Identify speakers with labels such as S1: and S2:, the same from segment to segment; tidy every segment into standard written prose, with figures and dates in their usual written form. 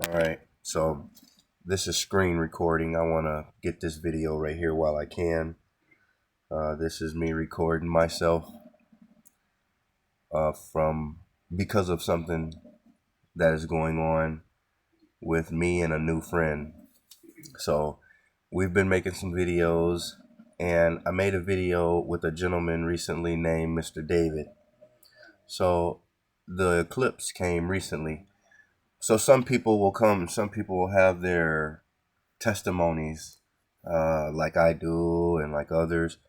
S1: Alright, so this is screen recording. I want to get this video right here while I can. This is me recording myself because of something that is going on with me and a new friend. So we've been making some videos, and I made a video with a gentleman recently named Mr. David. So the eclipse came recently. So some people will come and some people will have their testimonies like I do and like others.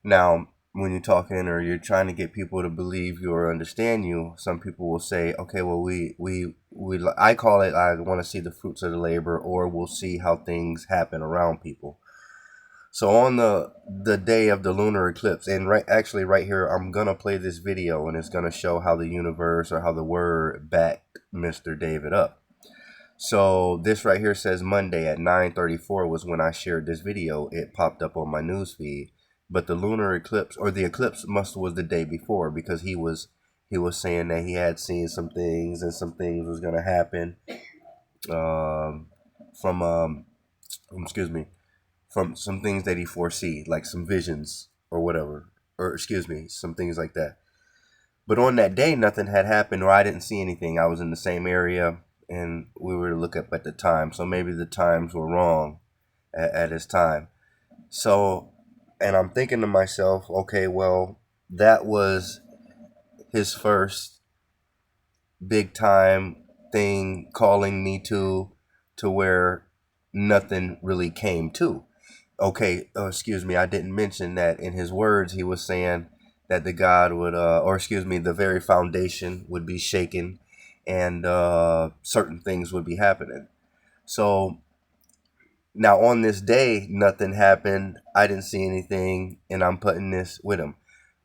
S1: Now, when you're talking or you're trying to get people to believe you or understand you, some people will say, okay, well, I call it, I want to see the fruits of the labor, or we'll see how things happen around people. So on the day of the lunar eclipse, and actually right here, I'm going to play this video, and it's going to show how the universe or how the word backed Mr. David up. So this right here says Monday at 9:34 was when I shared this video. It popped up on my news feed. But the lunar eclipse, or the eclipse, was the day before, because he was saying that he had seen some things and some things was going to happen from some things that he foresee, like some visions or whatever, or some things like that. But on that day, nothing had happened, or I didn't see anything. I was in the same area, and we were to look up at the time. So maybe the times were wrong at his time. So, and I'm thinking to myself, okay, well, that was his first big time thing calling me to where nothing really came to. Okay, I didn't mention that in his words, he was saying that the God would, the very foundation would be shaken, and certain things would be happening. So now on this day, nothing happened. I didn't see anything, and I'm putting this with him.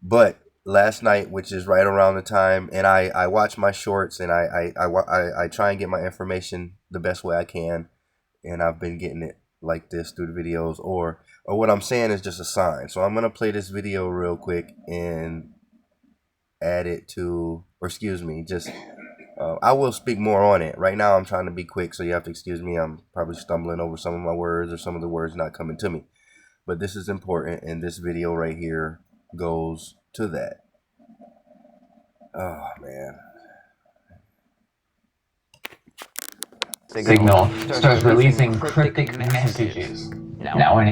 S1: But last night, which is right around the time, and I watch my shorts, and I try and get my information the best way I can, and I've been getting it like this through the videos, or what I'm saying is just a sign. So I'm gonna play this video real quick and add it to, I will speak more on it. Right now I'm trying to be quick, so you have to excuse me. I'm probably stumbling over some of my words, or some of the words not coming to me. But this is important, and this video right here goes to that. Oh, man.
S2: Signal starts releasing cryptic messages. Now when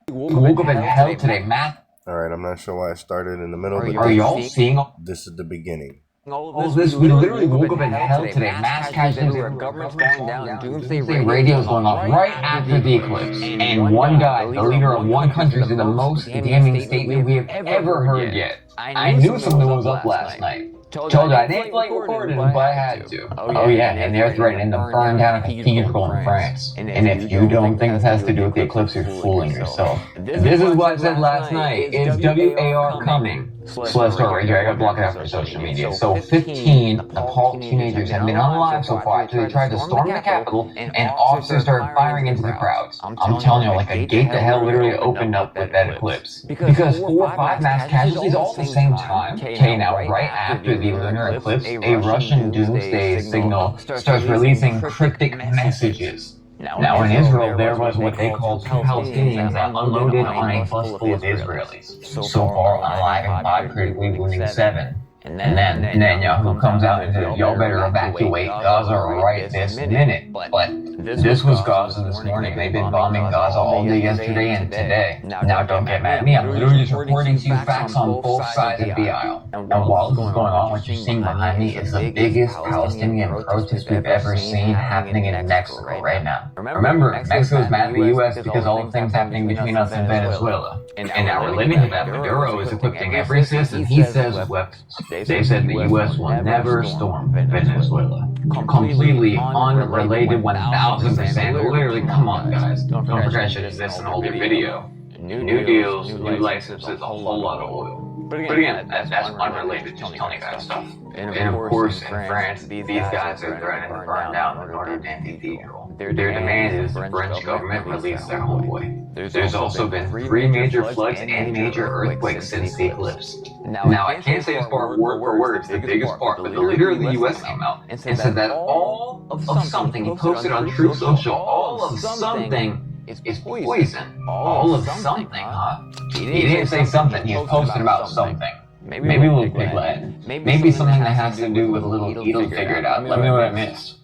S2: you woke up in hell today, Matt.
S1: Alright, I'm not sure why I started in the middle.
S2: Are y'all seeing all
S1: this? Is the beginning.
S2: All this? We literally woke up in hell today. Mass casualties everywhere, government's going down, doomsday radio's going off right after the eclipse. And one guy, the leader of one country, is in the most damning statement we have ever heard yet. I knew something was up last night. Told you I didn't like recording them, but I had to. Oh yeah, and they're threatening to burn down a cathedral in France. And if you don't think this has to do with the eclipse, you're fooling yourself. This is what I said last night. Is WAR coming? Celeste right here, I gotta block it out for social media. So 15 Nepal teenagers have been unalive so far after they tried to storm the Capitol, and officers started firing into the crowds. I'm telling you, like a gate to hell literally opened up with that eclipse. Because 4 or 5 mass casualties all at the same time. Okay, now right after the lunar eclipse, a Russian doomsday signal starts releasing cryptic messages. Now in Israel, there was what they called 2 Palestinians that unloaded on a bus full of Israelis. So far, unaliving 5, critically wounding 7. And then Netanyahu comes out and says, y'all better evacuate Gaza right this minute. But this was Gaza this morning. They've been bombing Gaza all day yesterday and today. Now don't get mad at me. I'm literally just reporting to you facts on both sides of the aisle. And while this is going on, what you're seeing behind me is the biggest Palestinian protest we've ever seen happening in Mexico right now. Remember, Mexico's mad at the U.S. because all the things happening between us and Venezuela. And now we're living in that. Maduro is equipping every citizen he says with weapons. They said the U.S. will never storm Venezuela. Completely unrelated, 1,000%. Literally, come on, guys. Don't forget I should exist in an older video. New deals, new licenses, a whole lot of oil. But again, that's unrelated, just telling you guys stuff. And of course, in France, these guys are threatening to burn down the Notre Dame Cathedral. Their demand is the French government release their homeboy. There's also been 3 major floods and major earthquakes since the eclipse. Now, I can't say this part word for word, it's the biggest part, but the leader of the US came out and said that all of something, he posted on Truth Social, all of something is poison. All of something, huh? He didn't say something, he posted about something. Maybe a little piglet. Maybe something that has to do with a little beetle figured out. Let me know what I missed.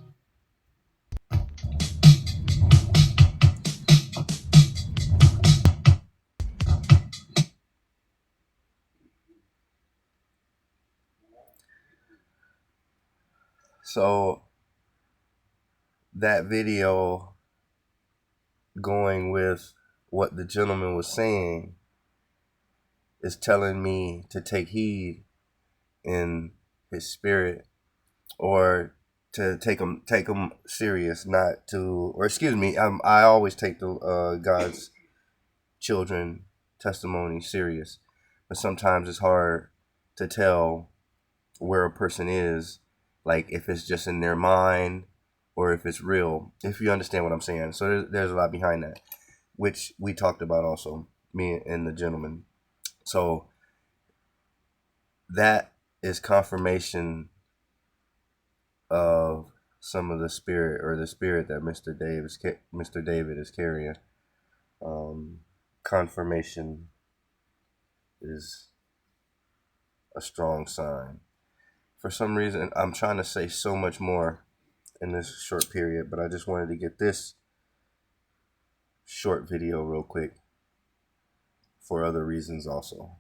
S1: So that video, going with what the gentleman was saying, is telling me to take heed in his spirit, or to take him serious, not to, or excuse me, I always take the God's children testimony serious, but sometimes it's hard to tell where a person is, like if it's just in their mind or if it's real, if you understand what I'm saying. So there's a lot behind that, which we talked about also, me and the gentleman. So that is confirmation of some of the spirit, or the spirit that Mr. David is carrying. Confirmation is a strong sign. For some reason, I'm trying to say so much more in this short period, but I just wanted to get this short video real quick for other reasons also.